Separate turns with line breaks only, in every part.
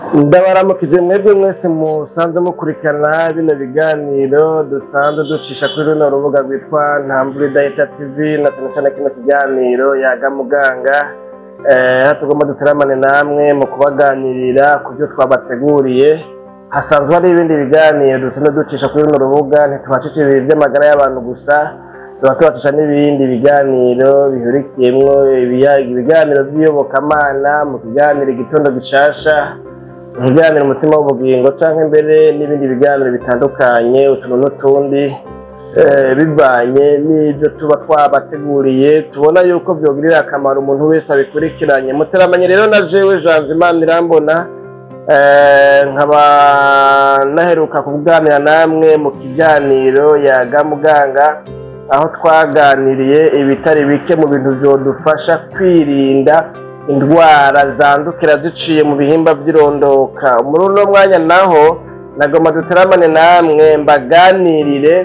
Ndabaramukije mwebwe mwese musanzwe mukurikirana bino biganiro dusanzwe ducisha kuri runo rubuga rwitwa Ntambwe Data TV na cyane kino kiganiro yaga muganga tugomba duteramane namwe mu kubaganirira ku byo twabateguriye. Hasanzwe hari ibindi biganiro dusanzwe ducisha kuri runo rubuga, ntitubacicira iby'amagara y'abantu gusa, tubacisha n'ibindi biganiro bihurikiyemwo ibiganiro by'iyobokamana, mu kiganiro igitondo gishasha, ibiganiro umutima w'ubugingo canke mbere n'ibindi biganiro bitandukanye utuntu n'utundi bivanye n'ibyo tuba twabateguriye tubona yuko byogirira akamaro umuntu wese abikurikiranye. Muteramanye rero na jewe Janvier Irambona, nkaba naheruka kuganira namwe mu kiganiro yaga muganga, aho twaganiriye ibitari bike mu bintu byodufasha kwirinda indwara zandukira ziciye mu bihimba by'irondoka. Muri uno mwanya naho nagomba duteramane namwe mbaganirire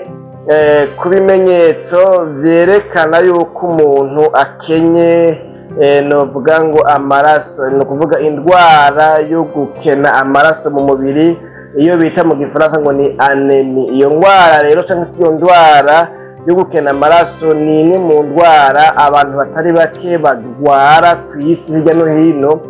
ku bimenyetso vyerekana yuko umuntu akenye novuga ngo amaraso, ni ukuvuga indwara yo gukena amaraso mu mubiri, iyo bita mu gifaransa ngo ni anemi. Iyo ndwara rero cyangwa se iyo ndwara yo gukena amaraso ni imwe mu ndwara abantu batari bake bagwara ku isi hirya no hino,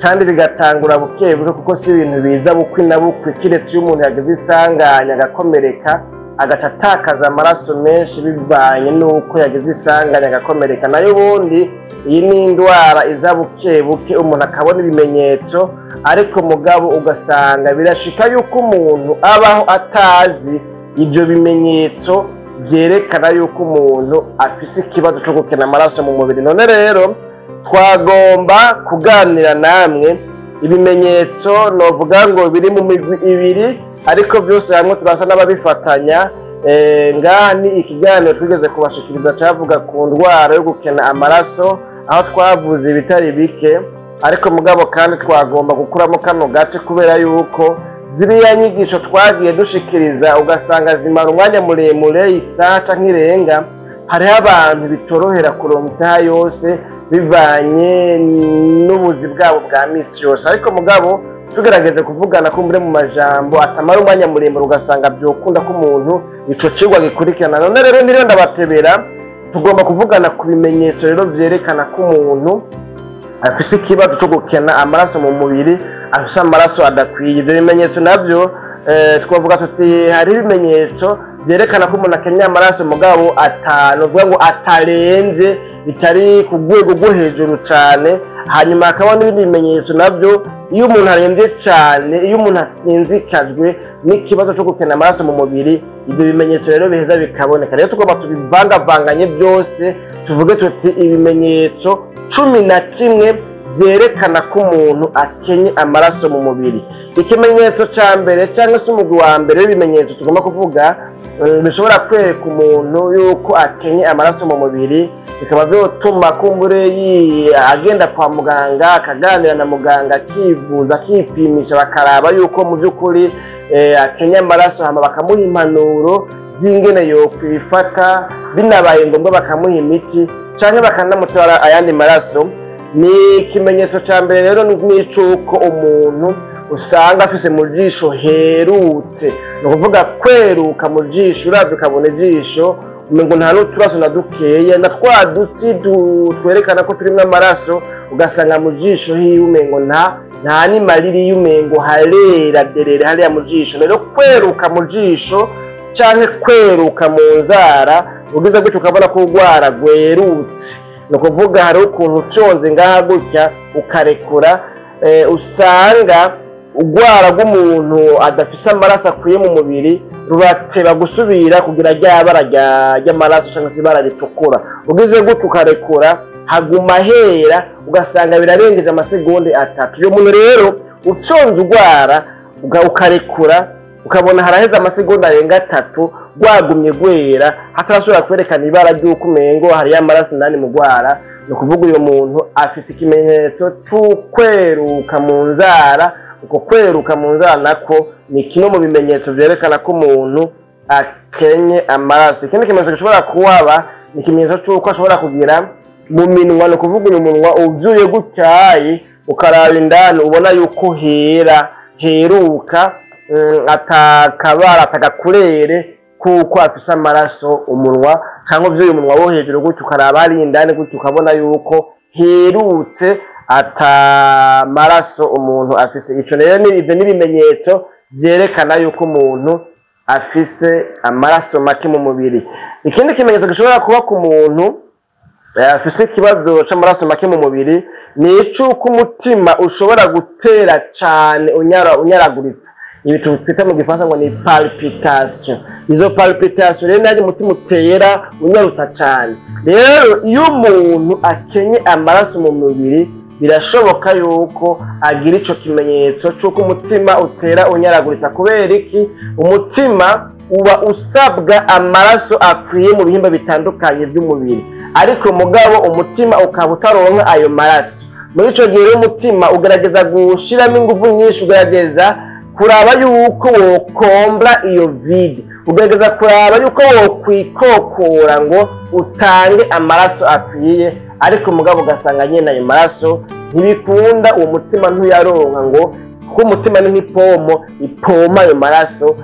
kandi bigatangura buke buke kuko si ibintu biza bukwi na bukwi, kiretse iyo umuntu yagize isanganya agakomereka agaca atakaza amaraso menshi bivanye n'uko yagize isanganya agakomereka. Nayo ubundi iyi ni indwara iza buke buke umuntu akabona ibimenyetso, ariko mugabo ugasanga birashika yuko umuntu abaho atazi ibyo bimenyetso byerekana yuko umuntu afise ikibazo cyo gukena amaraso mu mubiri. None rero twagomba kuganira namwe ibimenyetso novuga ngo biri mu migwi ibiri, ariko byose hamwe turasa n'ababifatanya. Ngaha ni ikiganiro twigeze kubashikiriza cavuga ku ndwara yo gukena amaraso, aho twavuze ibitari bike, ariko mugabo kandi twagomba gukuramo kano gace kubera yuko ziriya nyigisho twagiye dushikiriza ugasanga zimara umwanya muremure, isaha canke irenga. Hariho abantu bitorohera kuronka isaha yose bivanye n'ubuzi bwabo bwa misi yose, ariko mugabo tugerageje kuvugana kumbure mu majambo atamara umwanya muremure ugasanga byokunda ko umuntu ico cigwa gikurikirana. None rero ndiro ndabatebera, tugomba kuvugana ku bimenyetso rero vyerekana ko umuntu afise ikibazo cyo gukena amaraso mu mubiri, afise amaraso adakwiye. Ibyo bimenyetso nabyo twavuga tuti hari ibimenyetso byerekana ko umuntu akenye amaraso mugabo novuga ngo atarenze, bitari ku rwego rwo hejuru cyane. Hanyuma hakaba n'ibindi bimenyetso nabyo iyo umuntu arembye cyane, iyo umuntu asinzikajwe n'ikibazo cyo gukena amaraso mu mubiri, ibyo bimenyetso rero biheza bikaboneka. Rero tugomba tubivangavanganye byose, tuvuge tuti ibimenyetso 11 byerekana ko umuntu akenye amaraso mu mubiri. Ikimenyetso cya mbere cyangwa se umugwi wa mbere w'ibimenyetso tugomba kuvuga bishobora kwereka umuntu yuko akenye amaraso mu mubiri, bikaba byotuma kumbure agenda kwa muganga akaganira na muganga, akivuza, akipimisha, bakaraba yuko mu by'ukuri akenye amaraso, hama bakamuha impanuro z'ingene yo kwifata, binabaye ngombwa bakamuha imiti cyangwa bakanamutwara ayandi maraso. Ni ikimenyetso cya mbere rero n'icuko umuntu usanga afise mu jisho herutse, ni ukuvuga kweruka mu jisho, uravye ukabona ijisho umengo nta n'uturaso na dukeya, na twa dutsi twerekana ko turimwo amaraso, ugasanga mu jisho hiwe umengo nta n'imariri y'umengo harera derere hariya mu jisho. Rero kweruka mu jisho canke kweruka mu nzara, ugize gutyo ukabona ko urwara rwerutse, ni ukuvuga hari ukuntu ufyonze ngaha gutya ukarekura, usanga urwara rw'umuntu adafise amaraso akwiye mu mubiri rurateba gusubira kugira rya bara ry'amaraso cyangwa se ibara ritukura. Ugize gutyo ukarekura haguma hera, ugasanga birarengeje amasegonde 3. Iyo muntu rero ufyonze urwara ukarekura ukabona haraheze amasegonde arenga 3 rwagumye gwera hatarasubira kwerekana ibara ry'uko umengo hari amaraso ndani mu rwara, ni ukuvuga uyo muntu afise ikimenyetso c'ukweruka mu nzara. Uko kweruka mu nzara nako ni kimwe mu bimenyetso vyerekana ko umuntu akenye amaraso. Ikindi kimenyetso gishobora kuwaba ni ikimenyetso c'uko ashobora kugira mu minwa, ni ukuvuga uyu munwa uvyuye gutyaye ukaraba indani ubona yuko heruka atakabara atagakurere kuko afise amaraso umunwa cyangwa by'uyu munwa wo hejuru gutyo ukaraba ari indani gutyo ukabona yuko herutse atamaraso umuntu afise. Ico rero ni ibimenyetso byerekana yuko umuntu afise amaraso make mu mubiri. Ikindi kimenyetso gishobora kuba ku muntu afise ikibazo c'amaraso make mu mubiri ni icuko umutima ushobora gutera cyane unyaraguritse. Ibi twita mu gifaransa ngo ni palpitation. Izo palpitation rero naje umutima utera unyaruta cyane. Rero iyo umuntu akenye amaraso mu mubiri birashoboka yuko agira ico kimenyetso cy'uko umutima utera unyaraguritsa. Kubera iki? Umutima uba usabwa amaraso akwiye mu bihimba bitandukanye by'umubiri, ariko mugabo umutima ukaba utaronka ayo maraso. Muri ico gihe umutima ugerageza gushiramo ingufu nyinshi, ugerageza kuraba yuko wokombla iyo vide, ugerageza kuraba yuko wokwikokora ngo utange amaraso akwiye, ariko mugabo ugasanga nyene ayo maraso ntibikunda, uwo mutima ntuyaronka ngo kuko umutima ni nk'ipomo ipoma ayo maraso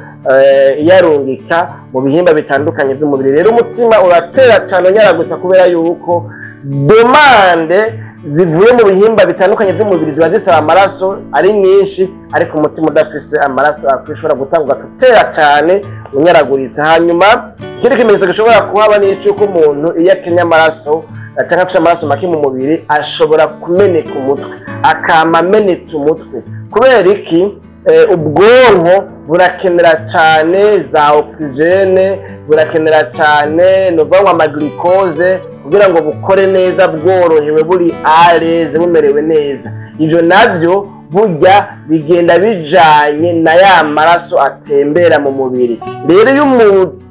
yarungika mu bihimba bitandukanye by'umubiri. Rero umutima uratera cyane unyaraguta kubera yuko demande zivuye mu bihimba bitandukanye by'umubiri ziba zisaba amaraso ari nyinshi, ariko umutima udafise amaraso akwishobora gutanga ugatera cyane unyaraguritsa. Hanyuma ikindi kimenyetso gishobora kuhaba ni icy'uko umuntu iyo akenye amaraso cyangwa afite amaraso make mu mubiri ashobora kumeneka umutwe, akama amenetse umutwe. Kubera iki? Ubwonko burakenera cyane za oxygene, burakenera cyane novuga amaglycose kugira ngo bukore neza bworohewe buri areze bumerewe neza. Ivyo navyo burya bigenda bijanye na ya maraso atembera mu mubiri. Rero iyo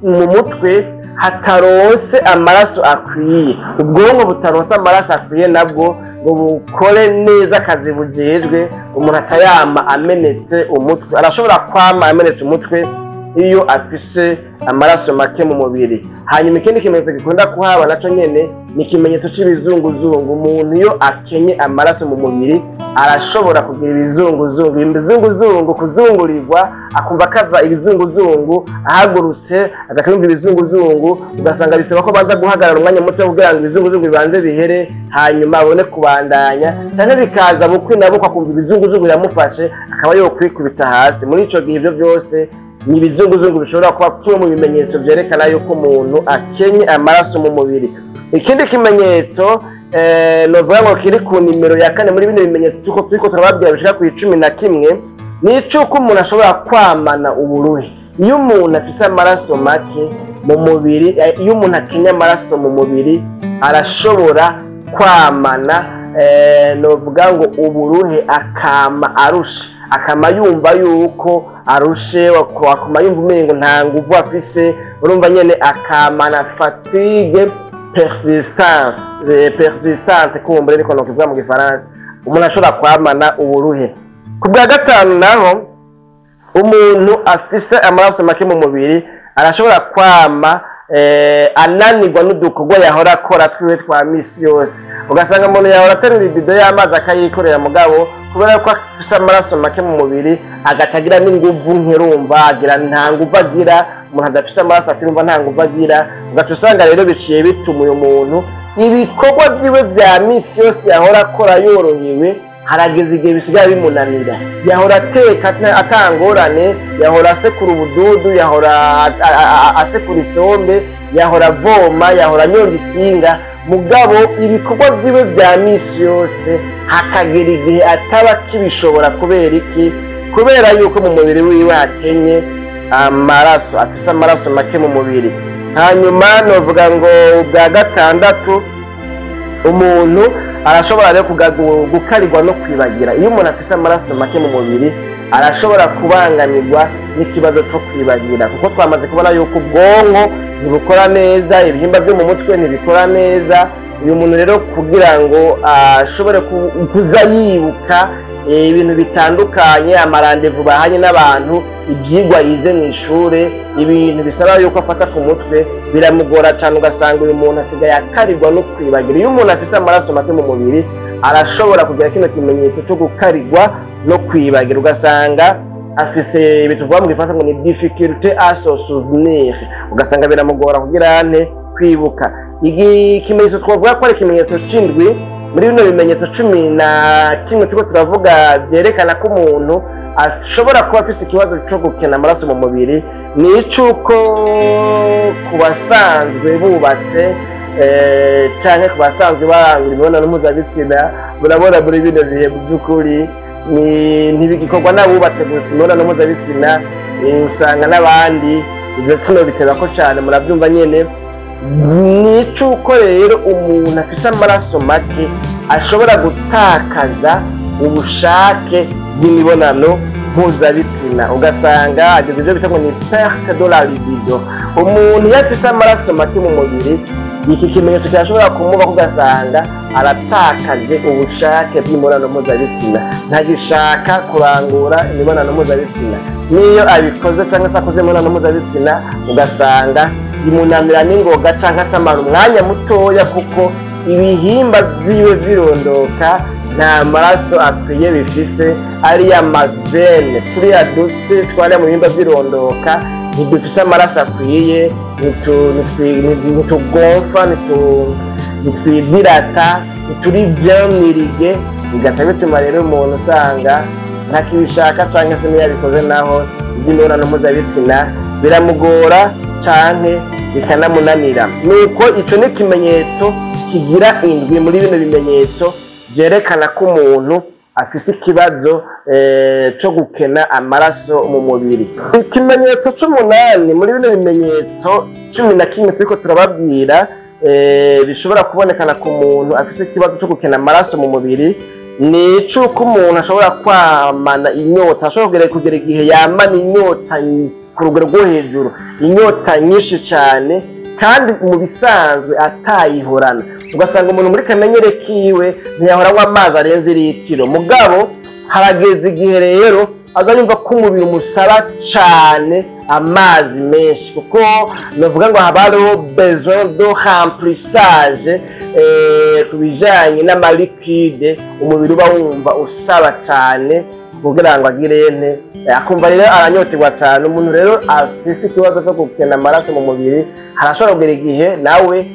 mu mutwe hataronse amaraso akwiye, ubwonko butaronse amaraso akwiye nabwo ngo bukore neza akazi bujejwe, umuntu atayama amenetse umutwe. Arashobora kwama amenetse umutwe iyo afise amaraso make mu mubiri. Hanyuma ikindi kimenyetso gikunda kuhaba naco nyene ni ikimenyetso c'ibizunguzungu. Umuntu iyo akenye amaraso mu mubiri arashobora kugira ibizunguzungu, kuzungurirwa, akumva kaza ibizunguzungu, ahagurutse agacumva ibizunguzungu, ugasanga bisaba ko banza guhagarara umwanya muto kugira ngo ibizunguzungu bibanze bihere hanyuma abone kubandanya, cyane bikaza bukwi nabo akumva ibizunguzungu biramufashe akaba yo kwikubita hasi. Muri ico gihe ibyo byose ni ibizunguzungu bishobora kuba kimwe mu bimenyetso byerekana yuko umuntu akenye amaraso mu mubiri. Ikindi kimenyetso novuga ngo kiri ku nimero ya 4 muri bino bimenyetso cyuko turiko turababwira bishika ku 11 ni cyuko umuntu ashobora kwamana uburuhe. Iyo umuntu afise amaraso make mu mubiri, iyo umuntu akenye amaraso mu mubiri arashobora kwamana novuga ngo uburuhe, akama arusha, akama yumva yuko arushe, wakuma yumva umengo nta nguvu afise. Urumva nyene akamana fatigue persistante kumbure niko nokivuga mu gifaransa. Umuntu ashobora kwamana uburuhe. Ku bwa gatanu naho umuntu afise amaraso make mu mubiri arashobora kwama ananirwa n'udukorwa yahora akora twiwe twa misi yose. Ugasanga umuntu yahora aterura ibido y'amazi akayikorera, mugabo kubera ko afise amaraso make mu mubiri agatagira n'inguvu ntirumva, agira nta nguvu agira. Umuntu adafise amaraso akirumva nta nguvu agira, ugaca usanga rero biciye bituma uyu muntu ibikorwa byiwe bya misi yose yahora akora yorohewe harageze igihe bisigaye bimunanira. Yahora ateka atangorane, yahora asekura ubududu, yahora asekura isombe, yahora avoma, yahora anyonga ikinga, mugabo ibikorwa byiwe bya misi yose hakagera igihe ataba kibishobora. Kubera iki? Kubera yuko mu mubiri wiwe hakenye amaraso, afise amaraso make mu mubiri. Hanyuma novuga ngo bwa gatandatu umuntu arashobora rero gukarirwa no kwibagira. Iyo umuntu afise amaraso make mu mubiri arashobora kubangamirwa n'ikibazo cyo kwibagira, kuko twamaze kubona yuko ubwonko ntibukora neza, ibihimba byo mu mutwe ntibikora neza. Uyu muntu rero kugira ngo ashobore kuza yibuka ibintu bitandukanye, amarandevu bahanye n'abantu, ibyigwa yize mu ishure, ibintu bisaba yuko afata ku mutwe, biramugora cyane. Ugasanga uyu muntu asigaye akarirwa no kwibagira. Iyo umuntu afise amaraso make mu mubiri arashobora kugira kino kimenyetso cyo gukarigwa no kwibagira, ugasanga afise bituvuga mu gifaransa ngo ni difficulté à se souvenir, ugasanga biramugora kugira ane kwibuka. Ikimenyetso twavuga ko ari ikimenyetso c'indwi muri bino bimenyetso 11 turiko turavuga byerekana ko umuntu ashobora kuba afise ikibazo cyo gukena amaraso mu mubiri, ni icuko ku basanzwe bubatse canke ku basanzwe barangura imibonano mpuzabitsina. Murabona muri bino bihe mu by'ukuri ntibigikorwa n'abubatse gusa imibonano mpuzabitsina, usanga n'abandi ibyo sino biteba ko cyane, murabyumva nyene. Ni icuko rero umuntu afise amaraso make ashobora gutakaza ubushake bw'imibonano mpuzabitsina, ugasanga ageze ibyo bita ngo ni perte de la libido. Umuntu iyo afise amaraso make mu mubiri, iki kimenyetso kirashobora kumuba, ugasanga aratakaje ubushake bw'imibonano mpuzabitsina, ntagishaka kurangura imibonano mpuzabitsina. Niyo abikoze cyangwa se akoze imibonano mpuzabitsina, ugasanga bimunanira n'ingoga cyangwa se amara umwanya mutoya, kuko ibihimba vyiwe virondoka, nta maraso akwiye bifise. Ariya mavene turiya dutsi twariya mu bihimba virondoka ntidufise amaraso akwiye, ntitugonfa, ntitwidirata, ntituri bien mirige, bigata bituma rero umuntu usanga ntakibishaka cyangwa se niyo yabikoze naho iby'imibonano mpuzabitsina biramugora canke bikanamunanira. Nuko ico ni ikimenyetso kigira indwi muri bino bimenyetso byerekana ko umuntu afise ikibazo cyo gukena amaraso mu mubiri. Ikimenyetso c'8 muri bino bimenyetso 11 turiko turababwira bishobora kubonekana ku muntu afise ikibazo cyo gukena amaraso mu mubiri, ni icuko umuntu ashobora kwamana inyota, ashobora kugera igihe yamana inyota ku rugero rwo hejuru, inyota nyinshi cyane kandi mu bisanzwe atayihorana. Ugasanga umuntu muri kamenyere kiwe ntiyahora anywa amazi arenze litiro, mugabo harageze igihe rero azanyumva ko umubiri umusaba cyane amazi menshi, kuko navuga ngo habariho besoin de remplissage ku bijanye n'amaliquide umubiri uba wumva usaba cyane kugira ngo agirene, akumva rero aranyoterwa cyane. Umuntu rero afise ikibazo cyo gukena amaraso mu mubiri, harashobora kugera igihe nawe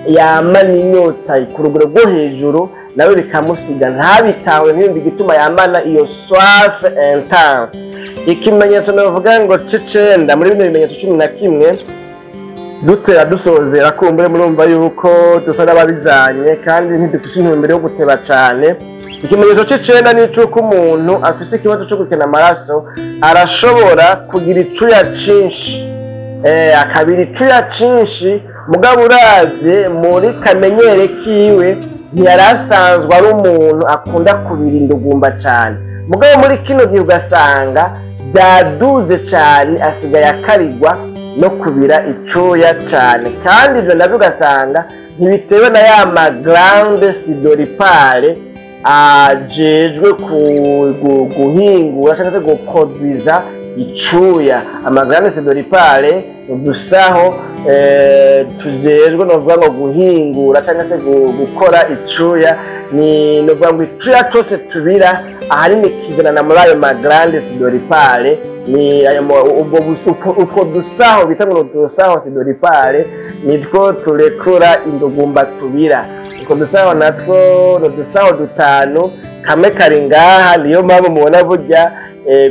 yamana inyota ku rugero rwo hejuru, nawe bikamusiga ntabitawe, ntibindi gituma yamana iyo soif intense. Ikimenyetso navuga ngo c'9 muri bino bimenyetso 11 dutera dusozera, kumbure murumva yuko dusa n'ababijanye kandi ntidufise intumbero yo guteba cyane. Ikimenyetso c'9 ni icuko umuntu afise ikibazo cyo gukena amaraso arashobora kugira icuya cinshi, akabira icuya cinshi, mugabo uravye muri kamenyere kiwe ntiyari asanzwe ari umuntu akunda kubira indugumba cyane, mugabo muri kino gihe ugasanga byaduze cyane, asigaye akarigwa no kubira icuya cyane. Kandi ibyo nabyo ugasanga ntibitewe na ya maglande sidoripale ajejwe guhingura cyangwa se guproduiza icuya. Amaglande sidoripale udusaho tujejwe novuga ngo guhingura cyangwa se gukora icuya, ni novuga ngo icuya cyose tubira ahanini kizana muri ayo maglande sidoripale. Ni ayo ubwo dusaho bita ngo dusaho sidoripale nitwo turekura indugumba tubira. Utwo dusaho natwo dusaho 5, kamwe kari ngaha, niyo mpamvu mubona burya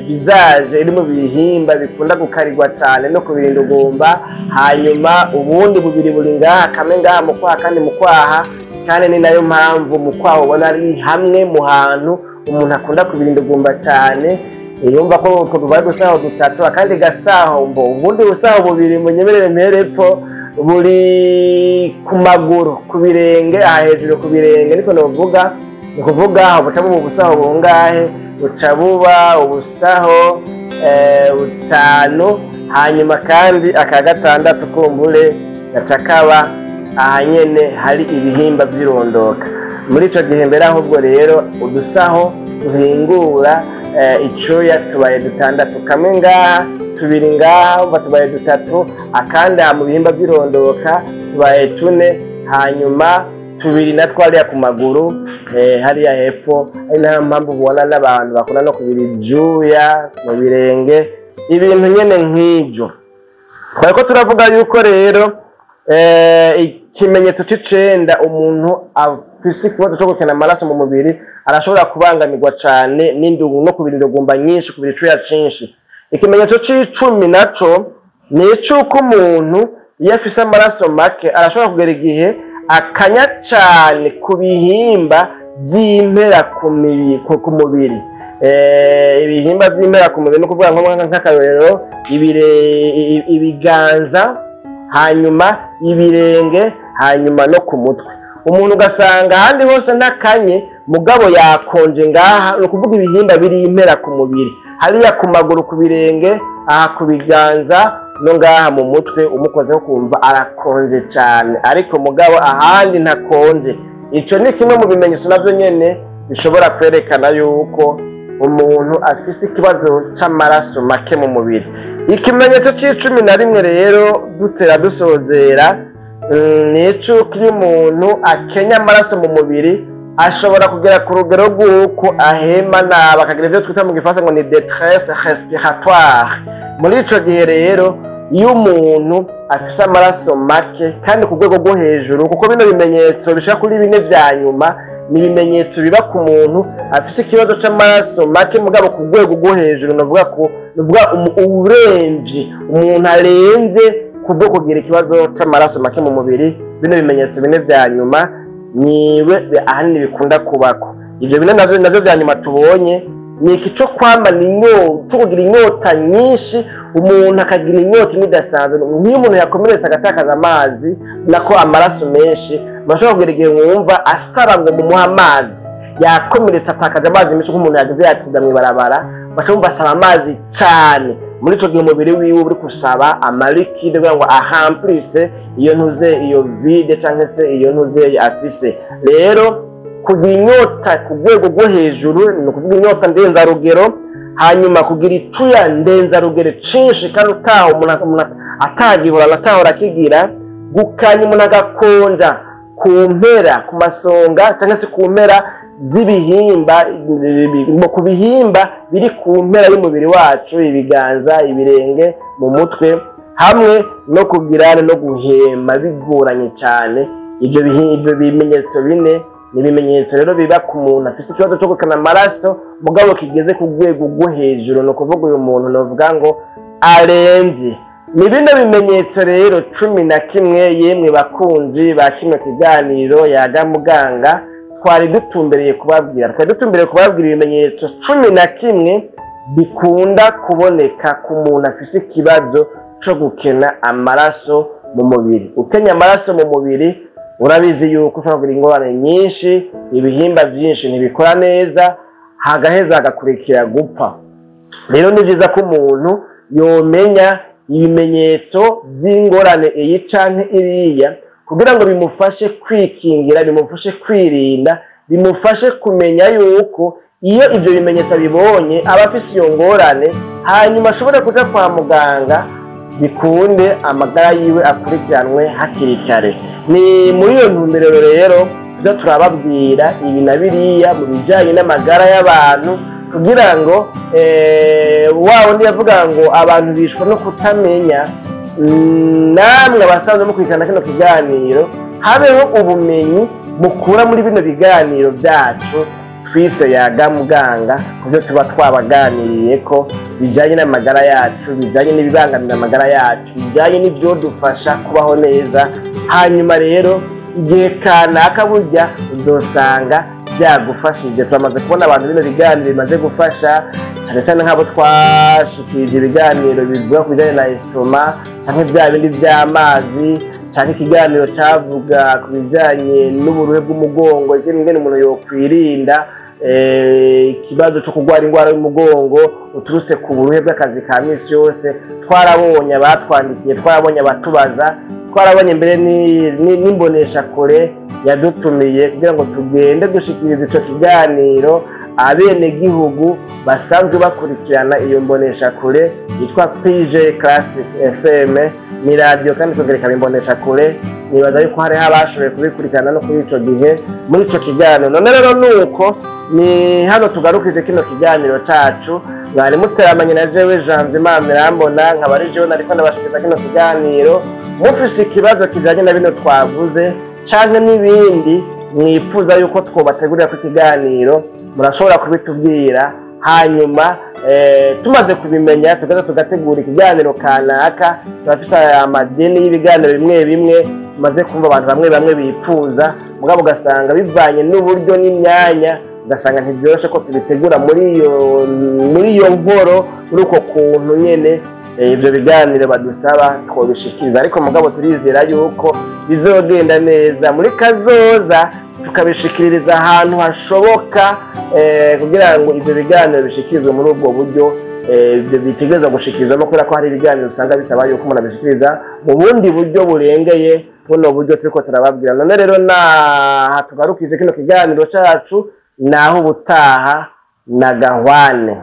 visage iri mu bihimba bikunda gukarigwa cyane no kubira indugumba. Hanyuma ubundi bubiri buri ngaha, kamwe ngaha mu kwaha kandi mu kwaha, kandi ni nayo mpamvu mu kwaha ubona ari hamwe mu hantu umuntu akunda kubira indugumba cyane. Yumva ko utwo tubaye dusaho 3, akandi gasaho ubundi busaho bubiri mu nyemerere mperepfo buri ku maguru, ku birenge, hejuru ku birenge, niko novuga. Ni kuvuga buca buba ubusaho bungahe, buca buba ubusaho 5, hanyuma kandi aka gatandatu kumbure gaca kaba ahanyene hari ibihimba by'irondoka. Muri ico gihe mbere ahubwo rero udusaho duhingura icuya tubaye 6, kamwe ngaha, 2 ngaha, tubaye 3, akandi mu bihimba by'irondoka tubaye 4, hanyuma tubiri na twariya ku maguru hariya hepfo, ari nayo mpamvu ubona n'abantu bakunda no kubira ibyuya mu birenge, ibintu nyene nk'ibyo. Twariko turavuga yuko rero ikimenyetso c'icenda umuntu afise ikibazo cyo gukena amaraso mu mubiri arashobora kubangamirwa cane n'indugu no kubira indugumba nyinshi, kubira icuya cinshi. Ikimenyetso c'icumi naco ni icuko umuntu iyo afise amaraso make arashobora kugera igihe akanya cane ku bihimba vy'impera ku mubiri. Ibihimba vy'impera ku mubiri no kuvuga nk'akarorero ibiganza, hanyuma ibirenge, hanyuma no ku mutwe. Umuntu ugasanga ahandi hose ntakanye mugabo yakonje ngaha, no kuvuga ibihimba biri impera ku mubiri, hariya ku maguru, ku birenge, aha ku biganza no ngaha mu mutwe, umukozeho kumva arakonje cyane, ariko mugabo ahandi ntakonje. Ico ni kimwe mu bimenyetso navyo nyene bishobora kwerekana yuko umuntu afise ikibazo c'amaraso make mu mubiri. Ikimenyetso c'icumi na rimwe rero dutera dusozera ni icuko iyo umuntu akenya amaraso mu mubiri ashobora kugera ku rugero rw'uko ahema nabi, akagira ibyo twita mu gifaransa ngo ni détresse respiratoire. Muri ico gihe rero iyo umuntu afise amaraso make kandi ku rwego rwo hejuru, kuko bino bimenyetso bishaka kuri bine vya nyuma ni ibimenyetso biba ku muntu afise ikibazo c'amaraso make mugabo ku rwego rwo hejuru, novuga uburenvyi, umuntu arenze kubwo kugira ikibazo c'amaraso make mu mubiri. Bino bimenyetso bine vya nyuma niwe ahanini bikunda kubako. Ivyo bine navyo vya nyuma tubonye ni iki co kwamana inyota, co kugira inyota nyinshi, umuntu akagira inyota imidasanzwe. Nk'iyo umuntu yakomeretse agatakaza amazi nako amaraso menshi, bashobora kugira igihe mwumva asaba ngo mumuhe amazi, yakomeretse atakaza amazi menshi nk'umuntu yagize yatsiza mw'ibarabara, bashobora asaba amazi cane. Muri ico gihe umubiri wiwe uri kusaba amalикide kugira ngo ahamplisse iyo ntuze, iyo vide canke se iyo ntuze afise. Rero kugira inyota ku rwego rwo hejuru ni ukuvuga inyota ndenzarugero, hanyuma kugira icuya ndenzarugero cinshi kandi utaha umuntu atagihora atahora akigira, gukanya umuntu agakonja ku mpera, ku masonga cyangwa se ku mpera z'ibihimba, ku bihimba biri ku mpera y'umubiri wacu, ibiganza, ibirenge, mu mutwe, hamwe no kugira no guhema bigoranye cyane. Ibyo bimenyetso bine ni ibimenyetso rero biba ku muntu afise ikibazo cyo gukena amaraso mugabo kigeze ku rwego rwo hejuru, no kuvuga uyu muntu novuga ngo arenze. Ni bino bimenyetso rero 11 yemwe bakunzi ba kino kiganiro Yaga Muganga twari dutumbereye kubabwira ibimenyetso 11 bikunda kuboneka ku muntu afise ikibazo cyo gukena amaraso mu mubiri. Ukenya amaraso mu mubiri urabizi yuko ushobora kugira ingorane nyinshi, ibihimba byinshi ntibikora neza, hagaheza hagakurikira gupfa. Rero ni byiza ko umuntu yomenya ibimenyetso by'ingorane iyi canke iriya kugira ngo bimufashe kwikingira, bimufashe kwirinda, bimufashe kumenya yuko iyo ibyo bimenyetso bibonye aba afise iyo ngorane, hanyuma ashobora kuja kwa muganga bikunde amagara yiwe akurikiranwe hakiri kare. Ni muri iyo ntumbero rero tuza turababwira ibi na biriya mu bijanye n'amagara y'abantu, kugira ngo wa wundi yavuga ngo abantu bishwa no kutamenya, namwe abasanzwe mukurikirana kino kiganiro habeho ubumenyi mukura muri bino biganiro byacu twise Yaga Muganga, kubyo tuba twabaganiriye ko bijanye n'amagara yacu, bijanye n'ibibangamira amagara yacu, bijanye n'ibyo dufasha kubaho neza. Hanyuma rero igihe kanaka burya udosanga byagufashije. Turamaze kubona abantu bino biganiro bimaze gufasha cyane cyane nk'abo twashikirije ibiganiro bivuga ku bijanye na estomac cyangwa bya bindi by'amazi, cyangwa ikiganiro cyavuga ku bijanye n'uburuhe bw'umugongo, ingene umuntu yokwirinda ikibazo cyo kurwara indwara y'umugongo uturutse ku buruhe bw'akazi ka misi yose. Twarabonye abatwandikiye, twarabonye abatubaza, twarabonye mbere n'imbonesha kure yadutumiye kugira ngo tugende dushikiriza ico kiganiro abene gihugu basanzwe bakurikirana iyo mbonesha kure yitwa PJ Classic FM. ni radio kandi tugerekana imbonesha kure nibaza yuko hari abashoboye kubikurikirana no kuri ico gihe muri ico kiganiro none rero nuko ni hano tugarukije kino kiganiro cacu mwari muteramanye na jewe Janvier Manirambona nkabari jewe nariko ndabashikiriza kino kiganiro mufise ikibazo kijanye na bino twavuze canke n'ibindi mwifuza yuko twobategurira ku kiganiro murashobora kubitubwira hanyuma tumaze kubimenya tugaza tugategura ikiganiro kanaka turafise amadeni y'ibiganiro bimwe bimwe tumaze kumva abantu bamwe bamwe bipfuza mugabo ugasanga bivanye n'uburyo n'imyanya ugasanga ntibyoroshe ko tubitegura muri iyo nkoro muri uko kuntu nyene ibyo biganiro badusaba twobishikiriza ariko mugabo turizera yuko bizogenda neza muri kazoza tukabishikiriza ahantu hashoboka kugira ngo ibyo biganiro bishikirizwe muri ubwo buryo ibyo bitegerezwa gushikirizwamo kubera ko hari ibiganiro usanga bisaba yuko umuntu abishikiriza mu bundi buryo burengeye buno buryo turiko turababwira none rero tugarukije kino kiganiro cacu naho ubutaha na Gahwane.